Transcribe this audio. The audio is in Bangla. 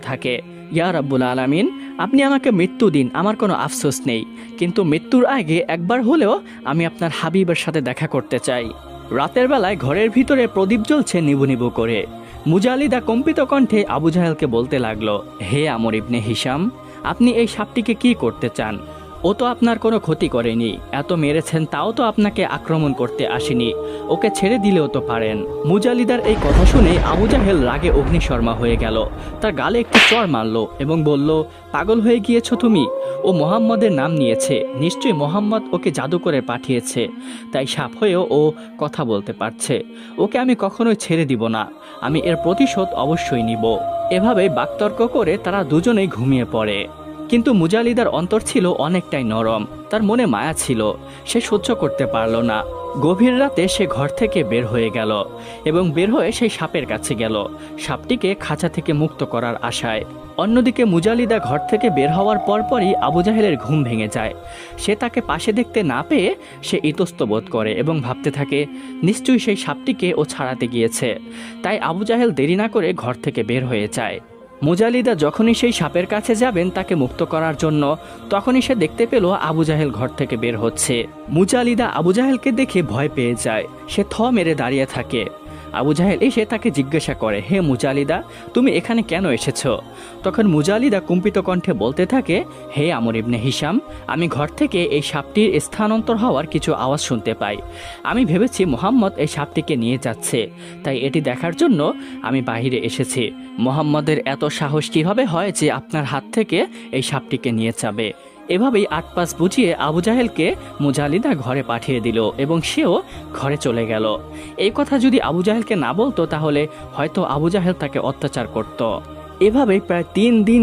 থাকে, ইয়া রাব্বুল আলামিন, আপনি আমাকে মৃত্যু দিন, আমার কোনো আফসোস নেই, কিন্তু মৃত্যুর আগে একবার হলেও আমি আপনার হাবিবের সাথে দেখা করতে চাই। রাতের বেলায় ঘরের ভিতরে প্রদীপ জ্বলছে নিবু নিবু করে। মুজালিদা কম্পিত কণ্ঠে আবু জাহেলকে বলতে লাগলো, হে আমর ইবনে হিশাম, আপনি এই সাপটিকে কি করতে চান? ও তো আপনার কোনো ক্ষতি করেনি, এত মেরেছেন তাও তো আপনাকে আক্রমণ করতে আসেনি, ওকে ছেড়ে দিলেও তো পারেন। মুজালিদার এই কথা শুনে আবু জাহেল রাগে অগ্নিশর্মা হয়ে গেল, তার গালে একটি চড় মারল এবং বলল, পাগল হয়ে গিয়েছ তুমি? ও মোহাম্মদের নাম নিয়েছে, নিশ্চয়ই মোহাম্মদ ওকে জাদু করে পাঠিয়েছে, তাই সাপ হয়েও ও কথা বলতে পারছে। ওকে আমি কখনোই ছেড়ে দিব না, আমি এর প্রতিশোধ অবশ্যই নিব। এভাবে বাকতর্ক করে তারা দুজনেই ঘুমিয়ে পড়ে। কিন্তু মুজালিদার অন্তর ছিল অনেকটাই নরম, তার মনে মায়া ছিল, সে সহ্য করতে পারল না। গভীর রাতে সে ঘর থেকে বের হয়ে গেল এবং বের হয়ে সেই সাপের কাছে গেল, সাপটিকে খাঁচা থেকে মুক্ত করার আশায়। অন্যদিকে মুজালিদা ঘর থেকে বের হওয়ার পরপরই আবু জাহেলের ঘুম ভেঙে যায়। সে তাকে পাশে দেখতে না পেয়ে সে ইতস্ত বোধ করে এবং ভাবতে থাকে, নিশ্চয়ই সেই সাপটিকে ও ছাড়াতে গিয়েছে। তাই আবু জাহেল দেরি না করে ঘর থেকে বের হয়ে যায়। মুজালিদা যখনই সেই সাপের কাছে যাবেন তাকে মুক্ত করার জন্য, তখনই সে দেখতে পেল আবু জাহেল ঘর থেকে বের হচ্ছে। মুজালিদা আবু জাহেলকে দেখে ভয় পেয়ে যায়, সে থ মেরে দাঁড়িয়ে থাকে। আবু জাহেল এসে তাকে জিজ্ঞাসা করে, হে মুজালিদা, তুমি এখানে কেন এসেছো? তখন মুজালিদা কম্পিত কণ্ঠে বলতে থাকে, হে আমর ইবনে হিশাম, আমি ঘর থেকে এই সাপটির স্থানান্তর হওয়ার কিছু আওয়াজ শুনতে পাই। আমি ভেবেছি মোহাম্মদ এই সাপটিকে নিয়ে যাচ্ছে, তাই এটি দেখার জন্য আমি বাইরে এসেছি। মোহাম্মদের এত সাহস কিভাবে হয় যে আপনার হাত থেকে এই সাপটিকে নিয়ে যাবে? এভাবেই আট পাশ বুঝিয়ে আবু জাহেলকে মুজালিদা ঘরে পাঠিয়ে দিল এবং সেও ঘরে চলে গেল। এই কথা যদি আবু জাহেলকে না বলতো তাহলে হয়তো আবু জাহেল তাকে অত্যাচার করত। এভাবেই প্রায় 3 দিন